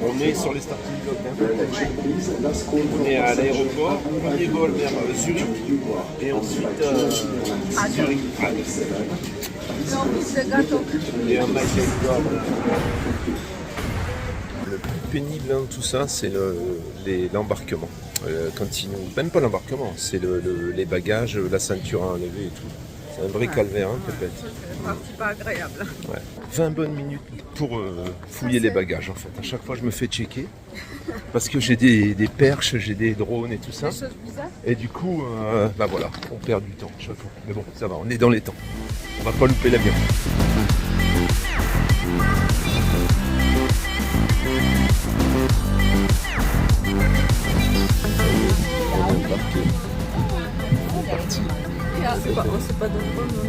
On est sur les starting blocks. On est à l'aéroport, premier vol vers Zurich et ensuite Zurich. Et un Michael. Le plus pénible dans tout ça, c'est l'embarquement. Quand même pas l'embarquement, c'est les bagages, la ceinture à enlever et tout. C'est un vrai calvaire, hein, peut-être. C'est parti pas agréable. Ouais. 20 bonnes minutes pour fouiller les bagages, en fait. À chaque fois, je me fais checker. Parce que j'ai des perches, j'ai des drones et tout ça. Des choses bizarres. Et du coup, bah voilà, on perd du temps chaque fois. Mais bon, ça va, on est dans les temps. On va pas louper l'avion. On est embarqué. On est parti. C'est pas dangereux, non.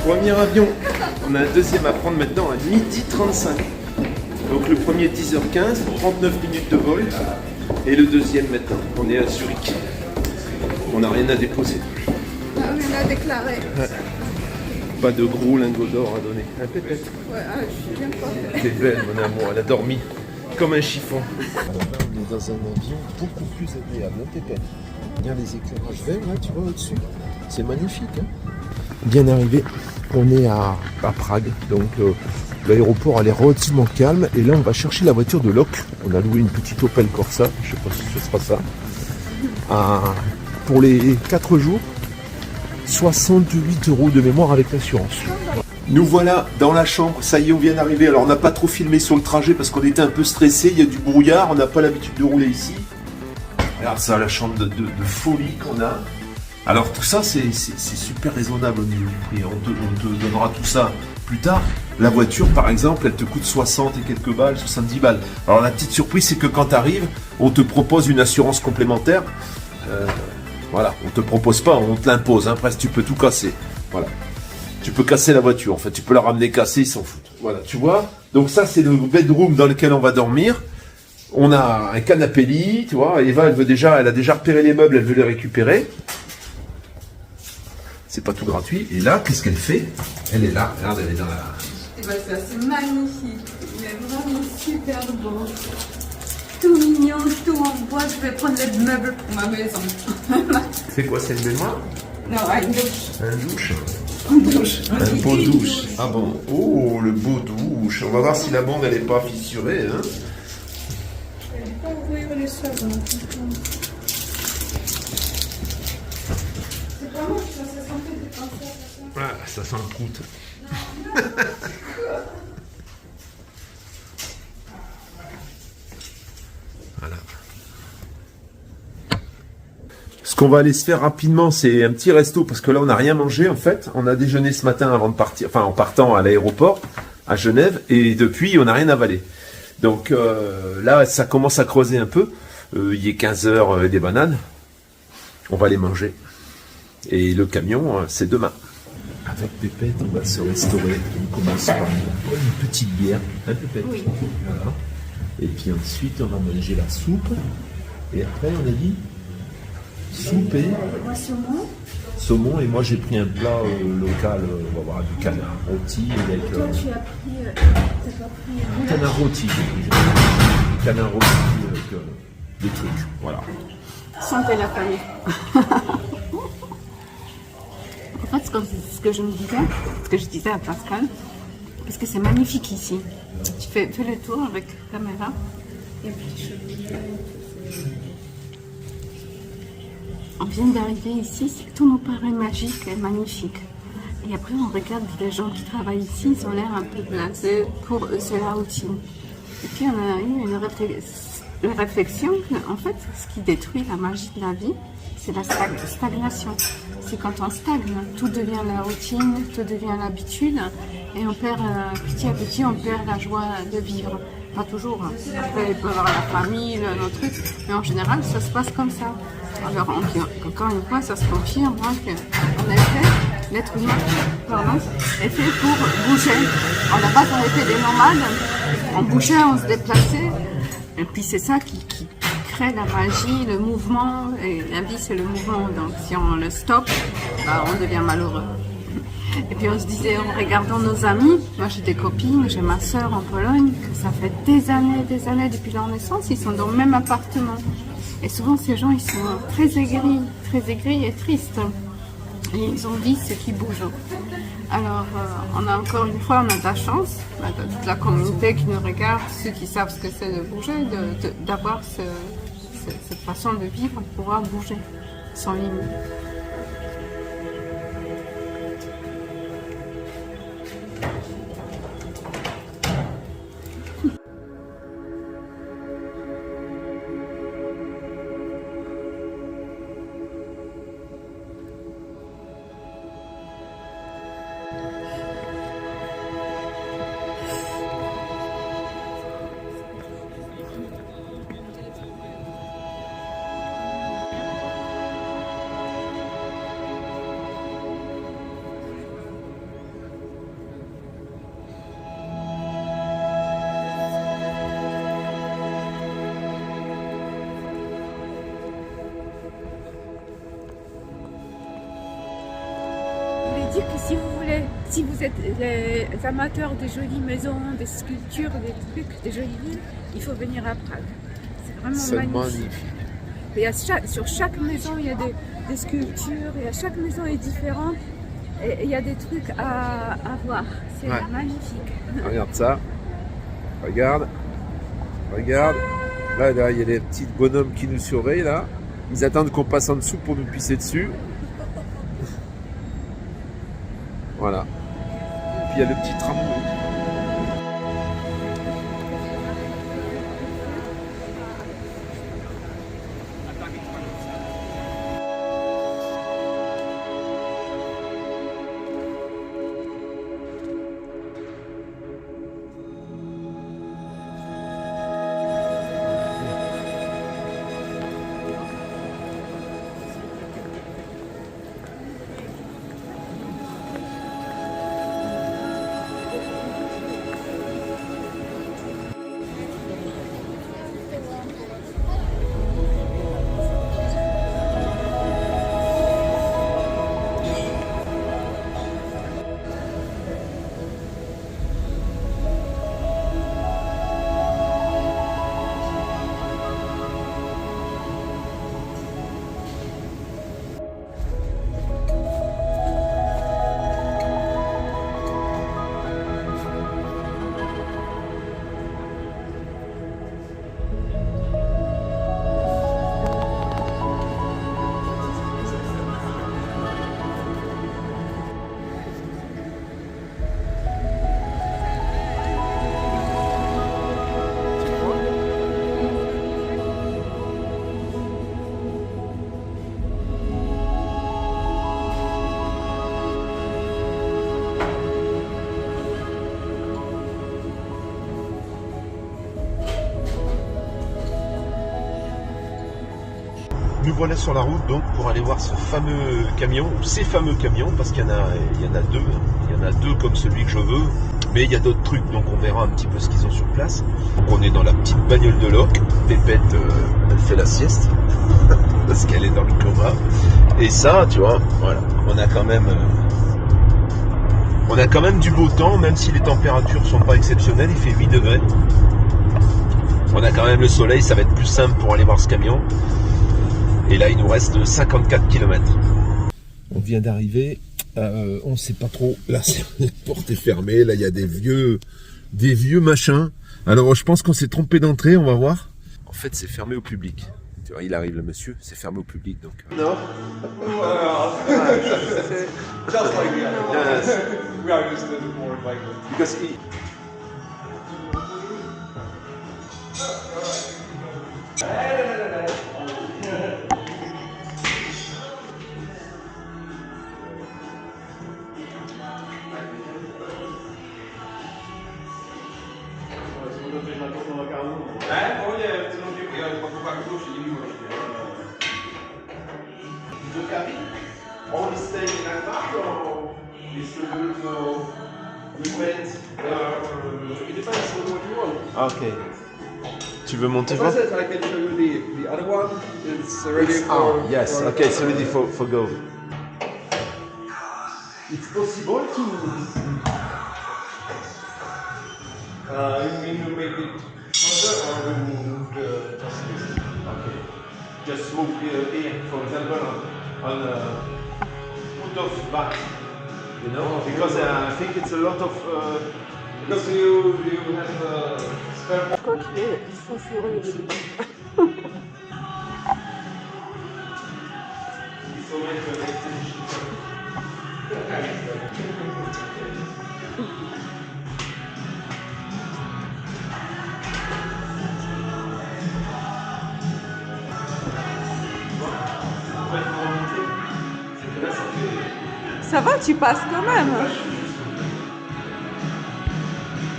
Premier avion, on a un deuxième à prendre maintenant à 12h35. Donc le premier 10h15, 39 minutes de vol. Et le deuxième maintenant, on est à Zurich. On n'a rien à déposer. Ah, rien à déclarer. Ouais. Pas de gros lingots d'or à donner. Un pépette. Ouais, je suis bien contente. T'es belle mon amour, elle a dormi comme un chiffon. Alors là on est dans un avion beaucoup plus agréable, un pépette. Regarde les éclairages verts là, tu vois au-dessus. C'est magnifique. Hein, bien arrivé. On est à Prague, donc l'aéroport elle est relativement calme et là on va chercher la voiture de Locke. On a loué une petite Opel Corsa, je sais pas si ce sera ça. Pour les 4 jours, 68 € de mémoire avec l'assurance. Nous voilà dans la chambre, ça y est on vient d'arriver. Alors on n'a pas trop filmé sur le trajet parce qu'on était un peu stressé, il y a du brouillard, on n'a pas l'habitude de rouler ici. Regarde ça, la chambre de folie qu'on a. Alors tout ça c'est super raisonnable au niveau du prix, on te donnera tout ça plus tard. La voiture par exemple elle te coûte 60 et quelques balles, 70 balles. Alors la petite surprise c'est que quand tu arrives, on te propose une assurance complémentaire. Voilà, on te propose pas, on te l'impose, hein, presque tu peux tout casser. Voilà. Tu peux casser la voiture, en fait, tu peux la ramener cassée, ils s'en foutent. Voilà, tu vois. Donc ça c'est le bedroom dans lequel on va dormir. On a un canapé lit, tu vois, Eva elle a déjà repéré les meubles, elle veut les récupérer. C'est pas tout gratuit. Et là, qu'est-ce qu'elle fait? Elle est là. Regarde, elle est dans la... Et ben ça, c'est magnifique. Il est vraiment super beau. Tout mignon, tout en bois. Je vais prendre les meubles pour ma maison. C'est quoi, c'est une baignoire? Non, une douche. Un douche? Une douche. Un beau douche. Ah bon? Oh, le beau douche. On va voir si la bande, elle n'est pas fissurée. Hein. Je vais pas ouvrir les savons. C'est pas moche, ça sent des pincettes. Ah, ça sent le croûte. Voilà. Ce qu'on va aller se faire rapidement, c'est un petit resto, parce que là, on n'a rien mangé, en fait. On a déjeuné ce matin avant de partir, enfin, en partant à l'aéroport, à Genève, et depuis, on n'a rien avalé. Donc là, ça commence à creuser un peu. Il est 15h, des bananes. On va les manger. Et le camion, c'est demain. Avec Pépette, on va se restaurer. On commence par une petite bière. Hein, Pépette? Oui. Voilà. Et puis ensuite, on va manger la soupe. Et après, on a dit soupe et Moi, saumon. saumon. Et moi, j'ai pris un plat local. On va avoir du canard rôti avec... Toi, tu as pris... t'as pas pris... canard rôti. J'ai pris du canard rôti avec des trucs. Voilà. Santé la famille. En fait, ce que je disais à Pascal, parce que c'est magnifique ici. Tu fais le tour avec la caméra. Et puis on vient d'arriver ici, tout nous paraît magique et magnifique. Et après, on regarde les gens qui travaillent ici, ils ont l'air un peu blasés. Pour eux, c'est la routine. Et puis on a eu une réflexion que, en fait, ce qui détruit la magie de la vie, c'est la stagnation. C'est quand on stagne, tout devient la routine, tout devient l'habitude, et on perd, petit à petit, on perd la joie de vivre. Pas toujours. Après, il peut y avoir la famille, nos trucs, mais en général, ça se passe comme ça. Alors, encore une fois, ça se confirme qu'en effet, l'être humain est fait pour bouger. À la base, on était des nomades, on bougeait, on se déplaçait, et puis c'est ça qui crée la magie, le mouvement, et la vie c'est le mouvement, donc si on le stoppe, bah, on devient malheureux. Et puis on se disait en regardant nos amis, moi j'ai des copines, j'ai ma soeur en Pologne, que ça fait des années depuis leur naissance, ils sont dans le même appartement. Et souvent ces gens ils sont très aigris et tristes. Et ils ont dit ce qui bouge. Alors on a encore une fois, on a de la chance, toute la communauté qui nous regarde, ceux qui savent ce que c'est de bouger, d'avoir cette façon de vivre, de pouvoir bouger sans limite. Dire que si vous êtes les amateurs de jolies maisons, des sculptures, des trucs, des jolies villes, il faut venir à Prague. C'est vraiment magnifique. Et sur chaque maison, il y a des sculptures, et chaque maison est différente, et il y a des trucs à voir. C'est magnifique. Regarde ça. Regarde. Là, il y a des petits bonhommes qui nous surveillent, là. Ils attendent qu'on passe en dessous pour nous pisser dessus. Voilà. Et puis il y a le petit tramway. Nous voilà sur la route donc pour aller voir ce fameux camion, ces fameux camions, parce qu'il y en a deux. Il y en a deux comme celui que je veux, mais il y a d'autres trucs, donc on verra un petit peu ce qu'ils ont sur place. Donc on est dans la petite bagnole de Locke. Pépette, elle fait la sieste, parce qu'elle est dans le coma. Et ça, tu vois, voilà, on a quand même du beau temps, même si les températures sont pas exceptionnelles, il fait 8 degrés. On a quand même le soleil, ça va être plus simple pour aller voir ce camion. Et là, il nous reste 54 km. On vient d'arriver, on ne sait pas trop. Là, la porte est fermée. Là, il y a des vieux machins. Alors, je pense qu'on s'est trompé d'entrée. On va voir. En fait, c'est fermé au public. Tu vois, il arrive le monsieur. C'est fermé au public, donc. Non. Just like we are used to more like Because The cabin only stay in Almar or is the we went? It depends on what you want. Okay. Tu veux monter voir? I can show you the other one. It's ready for. Yes. Okay, it's ready for go. It's possible to. You mean to make it further or remove the just this? Okay. Just move here, for example, on put off back. You know, because I think it's a lot of. Because you have spare. Je crois qu'ils sont sur le Il faut mettre l'extension. Ça va, tu passes quand même.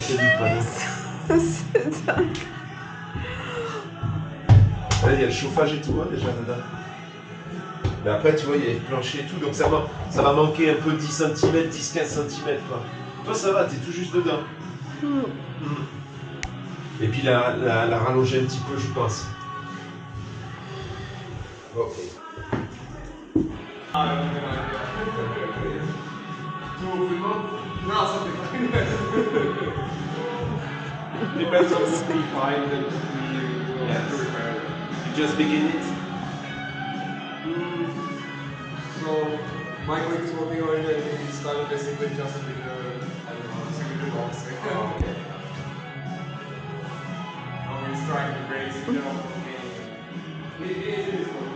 C'est du panneau. C'est dingue. Ouais, il y a le chauffage et tout hein, déjà dedans. Mais après, tu vois, il y a le plancher et tout, donc ça va manquer un peu 10 cm, 10-15 cm quoi. Toi, ça va, t'es tout juste dedans. Et puis la rallonger un petit peu, je pense. Ok. No, something like that. Depends on what we find and we will have to repair it. You just begin it. So, my colleague is working on it and he started basically just with I don't know, secondary box. Now he's trying to raise it up. It is working.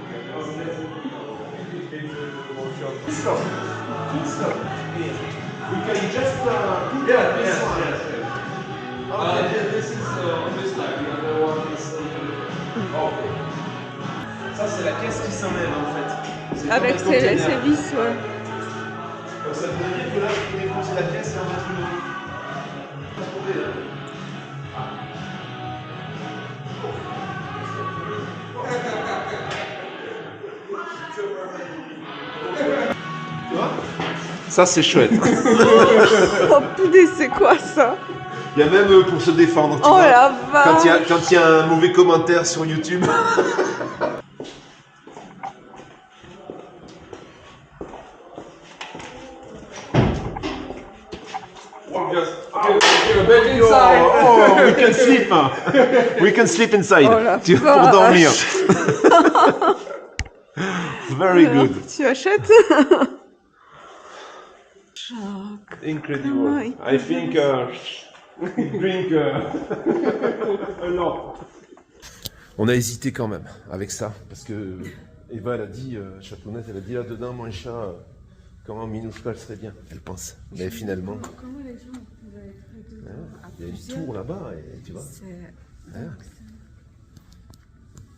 Stop. Stop. We can just put Yeah, this yes, one. yes, yes. Okay. This is this type, the other one is. Ok. Ça, c'est la caisse qui s'enlève en fait. C'est Avec comme un ses container. vis, ouais. Donc ça veut dire que là, je peux défoncer la caisse et en mettre une autre. Pas trouvé, là. Tu vois? Ça, c'est chouette. Oh putain, c'est quoi ça? Il y a même pour se défendre. Tu Oh vois, la vache! quand il y a un mauvais commentaire sur YouTube. Give a bed inside. Oh, we can sleep. We can sleep inside. Oh la Pour vache. dormir. Very Alors, good. tu achètes? Choc. Incredible. I think we drink a lot. On a hésité quand même avec ça parce que Eva elle a dit, Châteauneuf, elle a dit là-dedans, mon chat, comment Minouchka elle serait bien, elle pense. Mais finalement, Comment les gens pouvaient être dedans à il y a une plusieurs? tour là-bas et tu vois.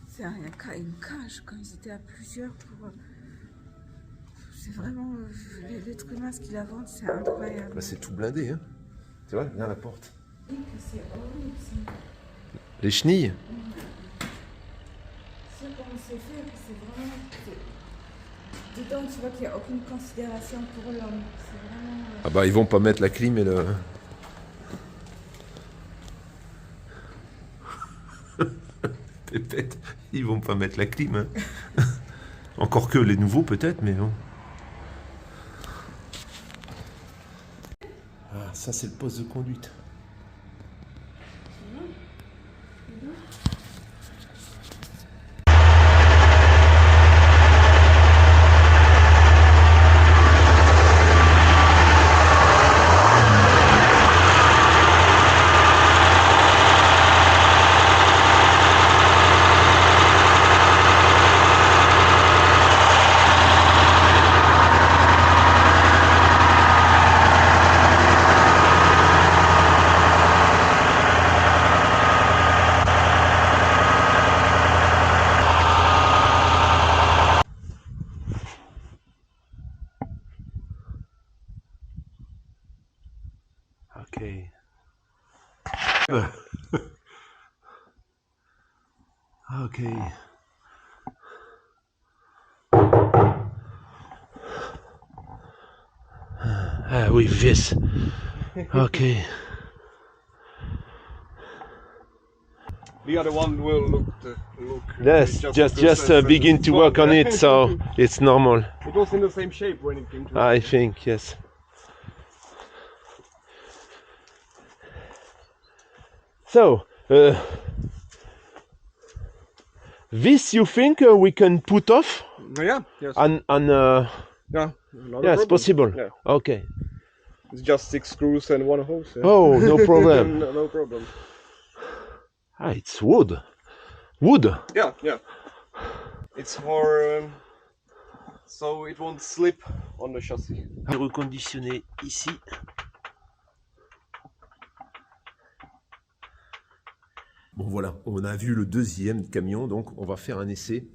C'est une cage quand ils étaient à plusieurs pour. C'est vraiment l'être humain ce qu'il invente, c'est incroyable. Là, c'est tout blindé, hein. Tu vois, viens à la porte. Oui, que c'est horrible. Les chenilles. C'est comment c'est fait, c'est vraiment. Dedans, tu vois qu'il n'y a aucune considération pour l'homme. C'est vraiment. Ah bah ils vont pas mettre la clim et le. Pépette, ils vont pas mettre la clim. Hein. Encore que les nouveaux peut-être, mais bon. Ah, ça c'est le poste de conduite. Ok. Okay. With this. Okay. The other one will look. Yes, just begin to work on it, so it's normal. It was in the same shape when it came to. I think, yes. So, this you think we can put off? Yeah. Yes. And yeah. yes, possible. Yeah. Okay. It's just 6 screws and 1 hose. Yeah. Oh, no problem. no problem. Ah, it's wood. Wood. Yeah. It's for so it won't slip on the chassis. Reconditionné ici. Bon voilà, on a vu le deuxième camion, donc on va faire un essai.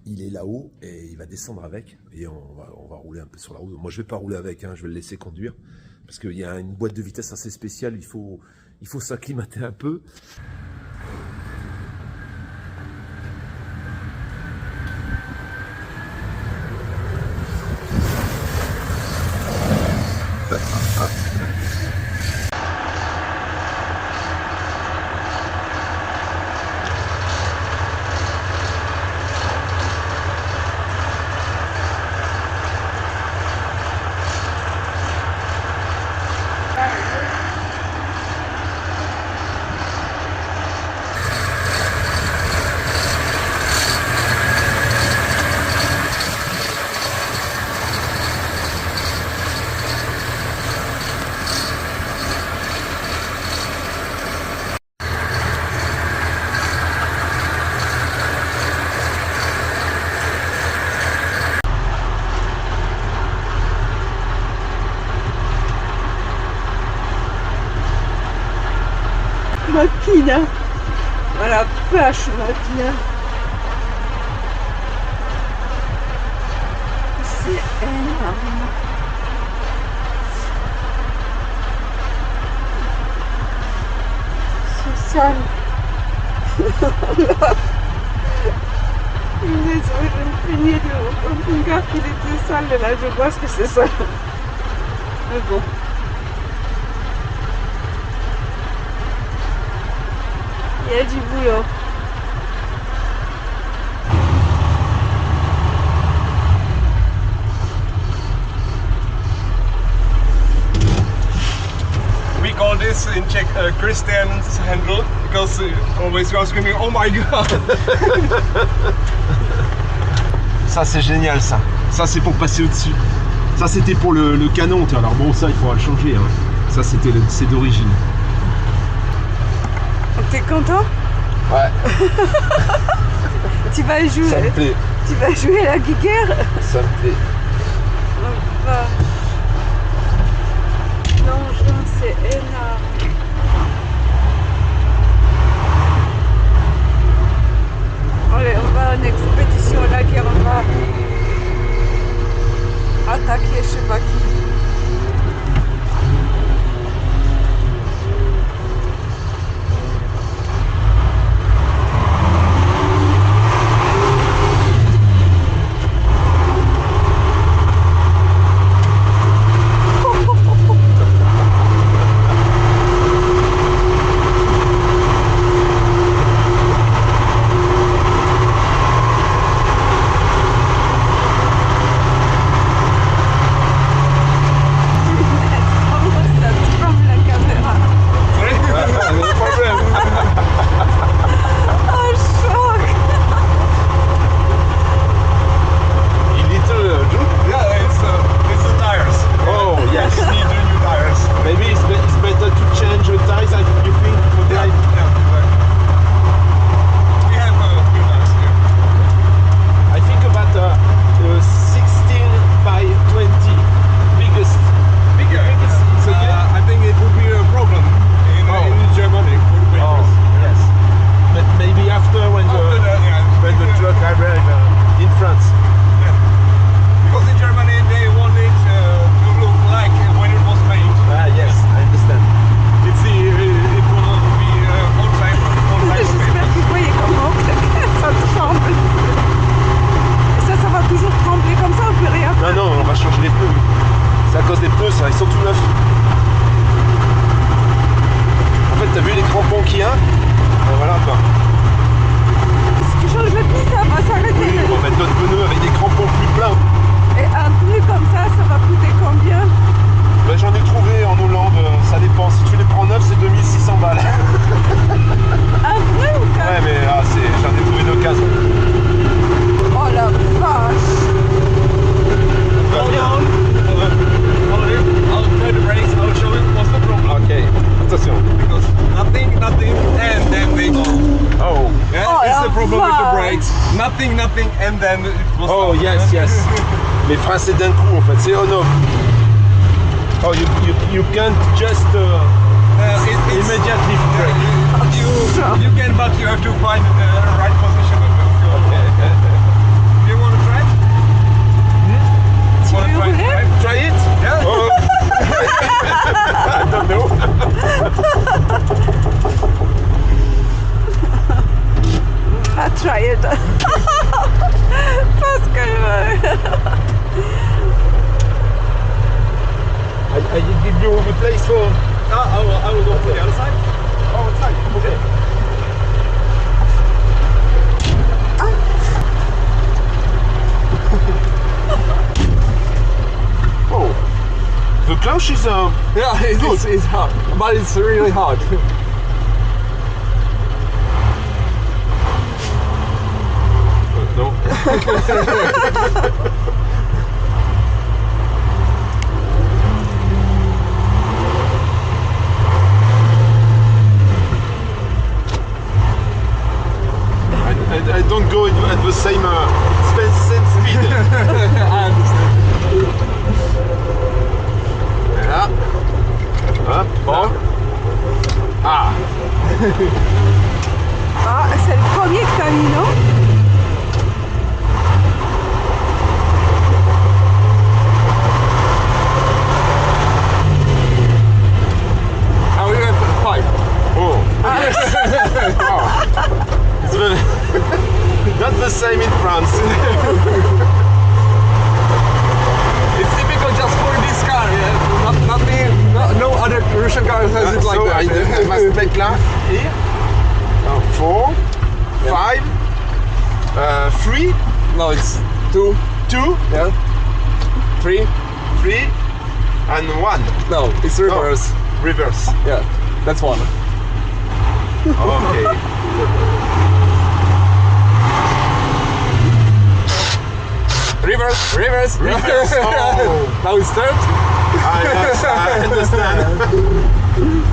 Il est là-haut et il va descendre avec et on va rouler un peu sur la route. Moi je vais pas rouler avec, hein, je vais le laisser conduire parce qu'il y a une boîte de vitesse assez spéciale, il faut s'acclimater un peu. Macchina, ma la vache macchina, c'est énorme. C'est sale. Je me plaignais de mon gars qu'il était sale, là je vois ce que c'est sale. Mais bon. Il y a du boulot. We call this in Czech Christian's handle because always you are screaming, oh my god. Ça c'est génial ça. Ça c'est pour passer au-dessus. Ça c'était pour le canon. Alors bon ça il faudra le changer. Hein. Ça c'est d'origine. T'es content? Ouais. Tu vas jouer. Ça me plaît. Tu vas jouer la guéguerre? Ça me plaît. L'engin c'est énorme. Allez, on va en expédition à la guerre, on va attaquer je sais pas qui. qu'il y a. Voilà quoi. Si tu changes le pneu, ça va s'arrêter. Oui, on va mettre d'autres pneus avec des crampons plus pleins. Et un pneu comme ça va coûter combien? Ben, j'en ai trouvé en Hollande, ça dépend. Si tu les prends neufs, c'est 2600 balles. Un pneu ou quoi? Ouais, mais là, j'en ai trouvé d'occasion. Oh la vache! Va bien. I'll try the brakes, I'll show it what's the problem. Ok, attention. Because nothing, and then they go. Oh, Yeah, Oh, it's the problem with the wow. brakes. Nothing, and then it was. oh stop. yes, yes. Les freins, c'est d'un coup en fait, c'est on-off. Oh, you can't just It's immediately brake. you can, but you have to find the right position. Do you want to try? Tu Want veux to try? rouler? Try it? Yeah. Oh. I don't know. Ah, try it! Parce que... I give you the place for... I will go to the other side. Oh, outside. Okay. Oh, the cloche is Yeah, it's hard, but it's really hard. no. I don't go at the same speed. I understand. Voilà. Hop, bon. Ah, Ah, c'est le premier que t'as mis, non? I will have 5. oh. Wow. It's not the same in France. It's typical just for this car. Yeah? No other Russian car has it like So that. I must make là, here. 4, 5, 3, No, it's 2. 2, Yeah. 3. 3, and 1. No, it's reverse. Reverse. Yeah, that's 1. Okay. Reverse. Reverse, oh. Now it's third. I understand.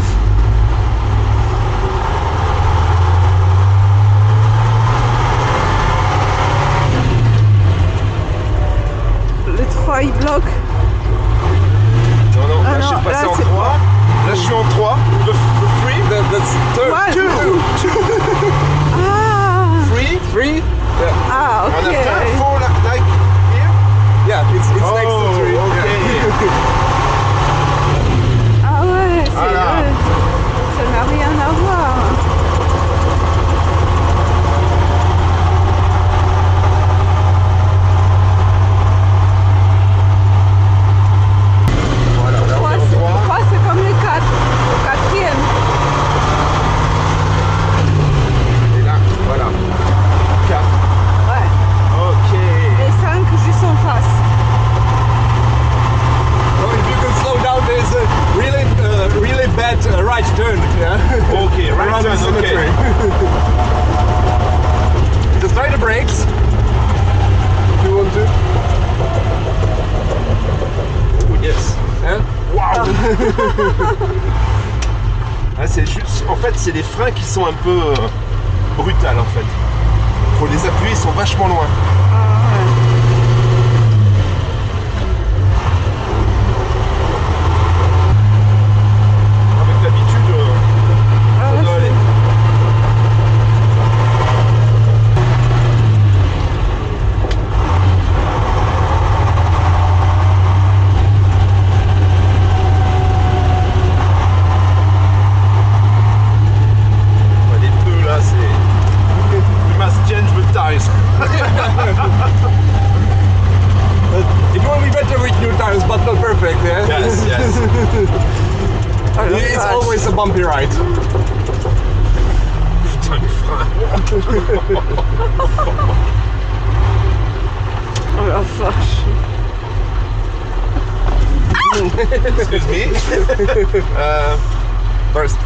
Le 3 il bloque. Non, non, Ah là je non, suis passé là, en c'est 3. Là je suis en 3. The 3. That's third. One. Ah, 3. 3. Yeah. ah, On a ok. fait 4 like here. Yeah, it's next to 3. okay. Ah ouais, Voilà. ça n'a rien à voir. Voilà, là on est en 3. 3 c'est comme le 4, le quatrième. Et là, voilà. 4. Ouais. Ok. Et 5 juste en face. So if you can slow down, there's a really bad right turn. Yeah. Okay, right Around the turn, okay. cemetery. Just try the brakes. If you want to. Oh, yes. Yeah. Waouh. Ah, c'est juste, en fait, c'est les freins qui sont un peu brutales en fait. Faut les appuyer, ils sont vachement loin. Avec l'habitude, ça doit aller. Ouais, les pneus là, c'est. We must change the tires. It will be better with new tires, but not perfect. Yeah. Yes, yes. Oh, la It's vache. always a bumpy ride. Oh la vache. Excuse me. First.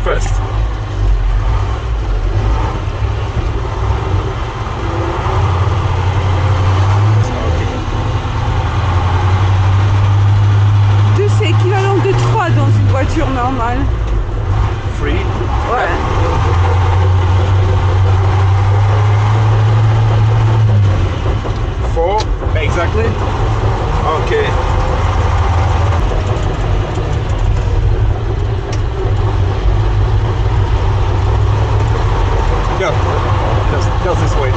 C'est équivalent de 3 dans une voiture normale. Free. Ouais. Four. Exactly. Okay. Go. Just this way.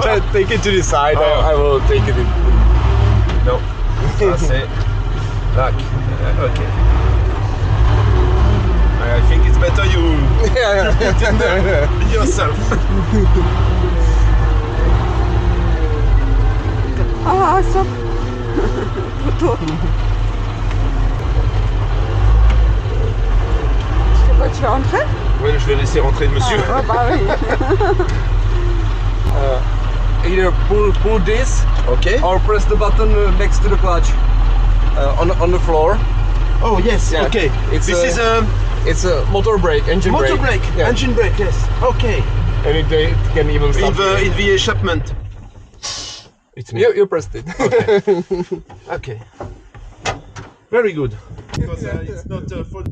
Just take it to the side. I will take it in. No. That's it. Look. Okay. I think it's better you put in there yourself. Ah, stop. Photo. Je sais pas, tu vas rentrer? Oui, je vais laisser rentrer le monsieur. Ah, bah oui. Either pull this, Okay. or press the button next to the clutch on the floor. Oh yes. Yeah. Okay. It's This is it's a motor brake, engine motor brake. brake. Yeah. Engine brake. Yes. Okay. And it can even stop. in the echappment. It's me. You pressed it. Okay. Very good. Because it's not for...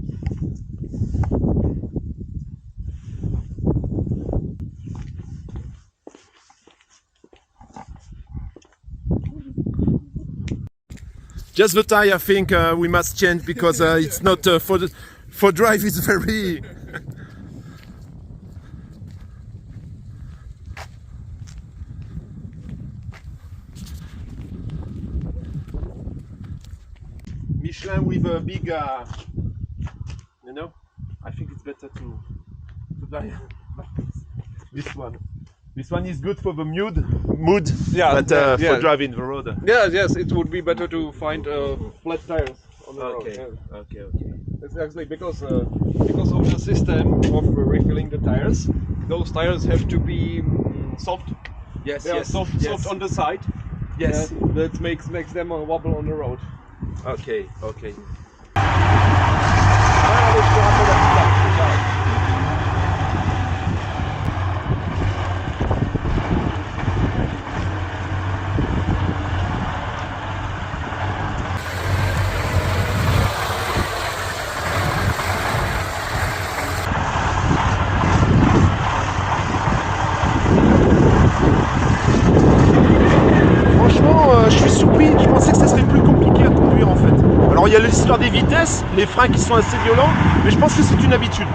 Just the tire, I think we must change because it's not for drive. It's very. Michelin with a big, you know. I think it's better to drive like this one. This one is good for the mood, Yeah, but yeah. for driving the road. Yes, it would be better to find flat tires on the road. Okay, Yeah. okay. It's actually because of the system of refilling the tires. Those tires have to be soft. Yes, They are soft on the side. Yes. That makes them wobble on the road. Okay. Franchement, je suis surpris, je pensais que ça serait plus compliqué à conduire en fait. Alors il y a l'histoire des vitesses, les freins qui sont assez violents, mais je pense que c'est une habitude.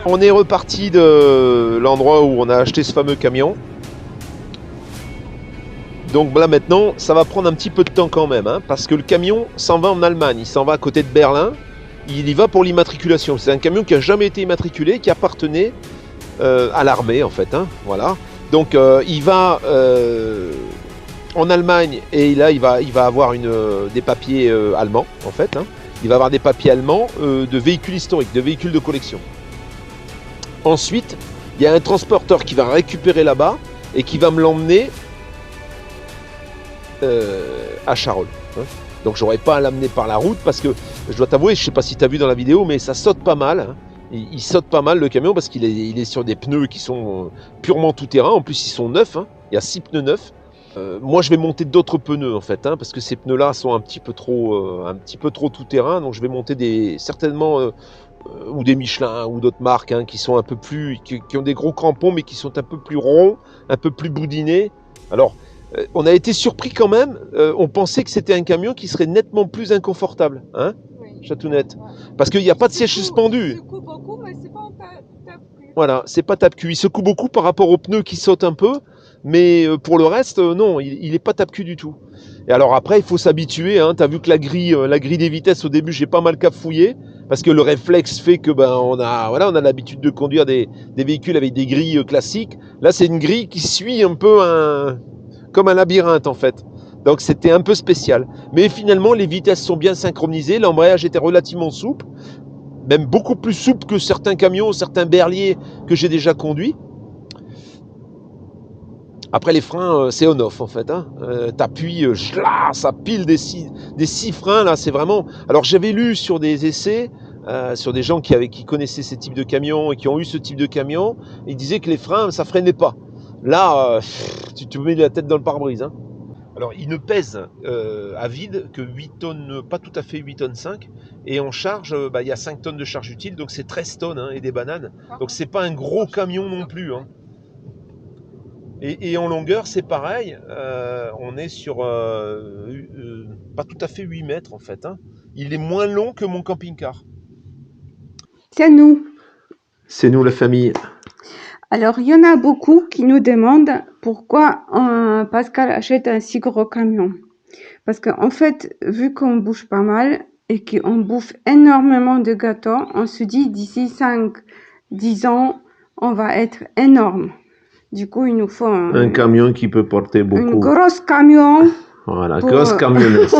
On est reparti de l'endroit où on a acheté ce fameux camion. Donc là maintenant, ça va prendre un petit peu de temps quand même, hein, parce que le camion s'en va en Allemagne, il s'en va à côté de Berlin, il y va pour l'immatriculation. C'est un camion qui n'a jamais été immatriculé, qui appartenait à l'armée en fait, hein, voilà. Donc il va en Allemagne et là il va avoir des papiers allemands en fait, hein. Il va avoir des papiers allemands de véhicules historiques, de véhicules de collection. Ensuite, il y a un transporteur qui va récupérer là-bas et qui va me l'emmener à Charolles. Hein. Donc j'aurais pas à l'amener par la route parce que je dois t'avouer, je sais pas si tu as vu dans la vidéo, mais ça saute pas mal. Hein. Il saute pas mal le camion parce qu'il est sur des pneus qui sont purement tout-terrain. En plus, ils sont neufs. Hein. Il y a 6 pneus neufs. Moi, je vais monter d'autres pneus en fait, hein, parce que ces pneus-là sont un petit peu trop tout-terrain. Donc je vais monter certainement ou des Michelin ou d'autres marques, hein, qui sont un peu plus, qui ont des gros crampons mais qui sont un peu plus ronds, un peu plus boudinés. Alors on a été surpris quand même, on pensait que c'était un camion qui serait nettement plus inconfortable, hein, oui. Chatounette, ouais. Parce qu'il n'y a pas de siège suspendu. Il secoue beaucoup, mais c'est pas en tape-cul. Voilà, c'est pas tape-cul, il secoue beaucoup par rapport aux pneus qui sautent un peu, mais pour le reste, non, il n'est pas tape-cul du tout. Et alors après, il faut s'habituer, hein, tu as vu que la grille des vitesses au début, j'ai pas mal cafouillé, parce que le réflexe fait que on a l'habitude de conduire des véhicules avec des grilles classiques. Là, c'est une grille qui suit un peu comme un labyrinthe en fait. Donc c'était un peu spécial. Mais finalement, les vitesses sont bien synchronisées, l'embrayage était relativement souple, même beaucoup plus souple que certains camions, certains berliers que j'ai déjà conduits. Après les freins, c'est on-off en fait. Hein. T'appuies, ça pile des six freins là, c'est vraiment. Alors j'avais lu sur des essais, sur des gens qui connaissaient ces types de camions et qui ont eu ce type de camion, ils disaient que les freins, ça freinait pas. Là, tu te mets la tête dans le pare-brise. Hein. Alors il ne pèse à vide que 8 tonnes, pas tout à fait 8 tonnes 5, et en charge, il y a 5 tonnes de charge utile, donc c'est 13 tonnes hein, et des bananes. Donc c'est pas un gros camion non plus. Hein. Et en longueur, c'est pareil, on est sur pas tout à fait 8 mètres en fait. Hein. Il est moins long que mon camping-car. C'est nous. C'est nous la famille. Alors, il y en a beaucoup qui nous demandent pourquoi Pascal achète un si gros camion. Parce qu'en fait, vu qu'on bouge pas mal et qu'on bouffe énormément de gâteaux, on se dit d'ici 5-10 ans, on va être énorme. Du coup, il nous faut un camion qui peut porter beaucoup. Un gros camion. Voilà, grosse camionnette.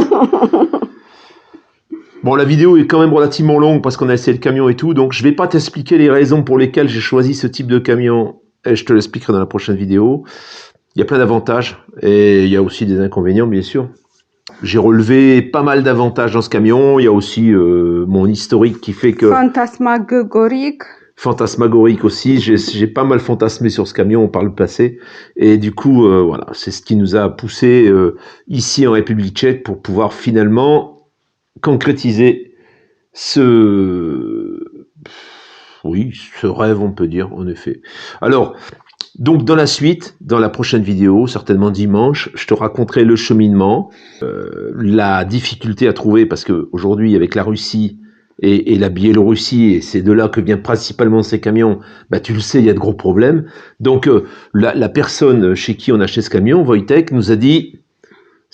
Bon, la vidéo est quand même relativement longue parce qu'on a essayé le camion et tout, donc je vais pas t'expliquer les raisons pour lesquelles j'ai choisi ce type de camion, et je te l'expliquerai dans la prochaine vidéo. Il y a plein d'avantages, et il y a aussi des inconvénients, bien sûr. J'ai relevé pas mal d'avantages dans ce camion, il y a aussi mon historique qui fait que... Fantasmagorique aussi, j'ai pas mal fantasmé sur ce camion par le passé, et du coup, voilà, c'est ce qui nous a poussé ici en République tchèque pour pouvoir finalement concrétiser ce rêve, on peut dire, en effet. Alors, donc dans la suite, dans la prochaine vidéo, certainement dimanche, je te raconterai le cheminement, la difficulté à trouver, parce que aujourd'hui avec la Russie et la Biélorussie, et c'est de là que viennent principalement ces camions, bah tu le sais, il y a de gros problèmes. Donc la personne chez qui on a acheté ce camion, Wojtek, nous a dit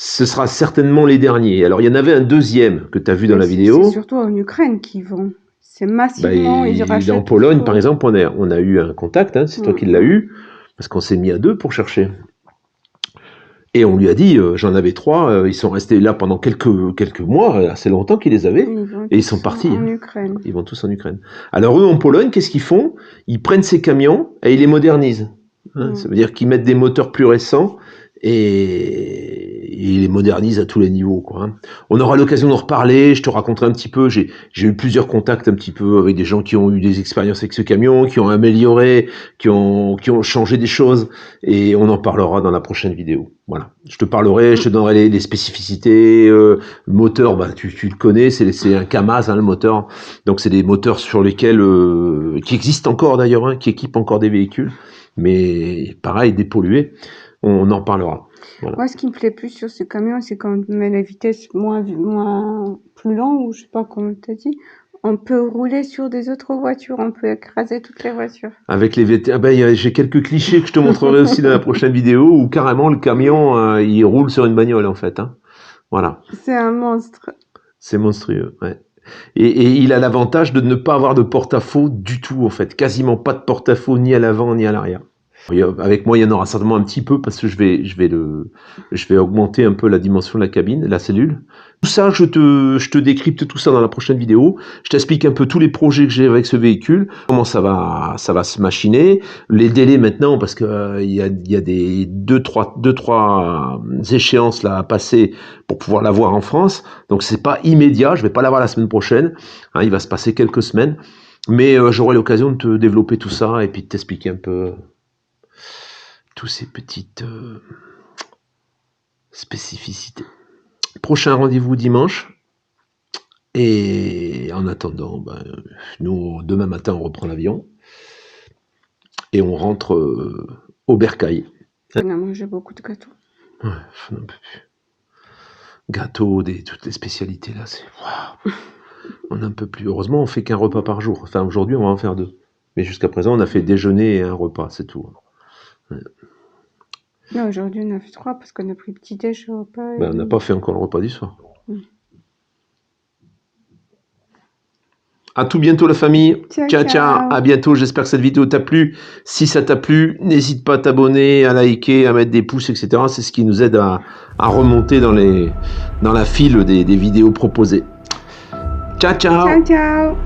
ce sera certainement les derniers. Alors il y en avait un deuxième que tu as vu dans la vidéo. C'est surtout en Ukraine qu'ils vont. C'est massivement, ils rachètent. En Pologne, par exemple, on a eu un contact, hein, c'est toi qui l'as eu, parce qu'on s'est mis à deux pour chercher. Et on lui a dit, j'en avais 3, ils sont restés là pendant quelques mois, assez longtemps qu'ils les avaient, et ils sont partis. En Ukraine. Ils vont tous en Ukraine. Alors eux, en Pologne, qu'est-ce qu'ils font? Ils prennent ces camions et ils les modernisent. Hein, ça veut dire qu'ils mettent des moteurs plus récents et ils les modernisent à tous les niveaux, quoi. Hein. On aura l'occasion d'en reparler, je te raconterai un petit peu, j'ai eu plusieurs contacts un petit peu avec des gens qui ont eu des expériences avec ce camion, qui ont amélioré, qui ont changé des choses, et on en parlera dans la prochaine vidéo. Voilà, je te parlerai, je te donnerai les spécificités, le moteur, bah tu le connais, c'est un Kamaz, hein, le moteur, donc c'est des moteurs sur lesquels, qui existent encore d'ailleurs, hein, qui équipent encore des véhicules, mais pareil, dépollués, on en parlera. Voilà. Moi, ce qui me plaît plus sur ce camion, c'est quand on met la vitesse moins plus lente, ou je sais pas comment tu as dit, on peut rouler sur des autres voitures, on peut écraser toutes les voitures. Avec les VT, j'ai quelques clichés que je te montrerai aussi dans la prochaine vidéo, où carrément le camion, il roule sur une bagnole en fait. Hein. Voilà. C'est un monstre. C'est monstrueux, ouais. Et il a l'avantage de ne pas avoir de porte-à-faux du tout en fait, quasiment pas de porte-à-faux ni à l'avant ni à l'arrière. Avec moi, il y en aura certainement un petit peu parce que je vais augmenter un peu la dimension de la cabine, la cellule. Tout ça, je te décrypte tout ça dans la prochaine vidéo. Je t'explique un peu tous les projets que j'ai avec ce véhicule, comment ça va se machiner, les délais maintenant parce que il y a des deux trois échéances là à passer pour pouvoir l'avoir en France. Donc c'est pas immédiat, je vais pas l'avoir la semaine prochaine. Hein, il va se passer quelques semaines, mais j'aurai l'occasion de te développer tout ça et puis de t'expliquer un peu tous ces petites spécificités. Prochain rendez-vous dimanche. Et en attendant, nous, demain matin, on reprend l'avion. Et on rentre au Bercail. On a mangé beaucoup de gâteaux. Ouais, j'en peux plus. Gâteaux, toutes les spécialités, là, c'est... Waouh. On n'en peut plus. Heureusement, on fait qu'un repas par jour. Enfin, aujourd'hui, on va en faire 2. Mais jusqu'à présent, on a fait déjeuner et un repas, c'est tout. Ouais. Non, aujourd'hui on a fait 3 parce qu'on a pris petit-déj au repas. On n'a pas fait encore le repas du soir. À tout bientôt la famille. Ciao. À bientôt. J'espère que cette vidéo t'a plu. Si ça t'a plu, n'hésite pas à t'abonner, à liker, à mettre des pouces, etc. C'est ce qui nous aide à remonter dans la file des vidéos proposées. Ciao. Ciao.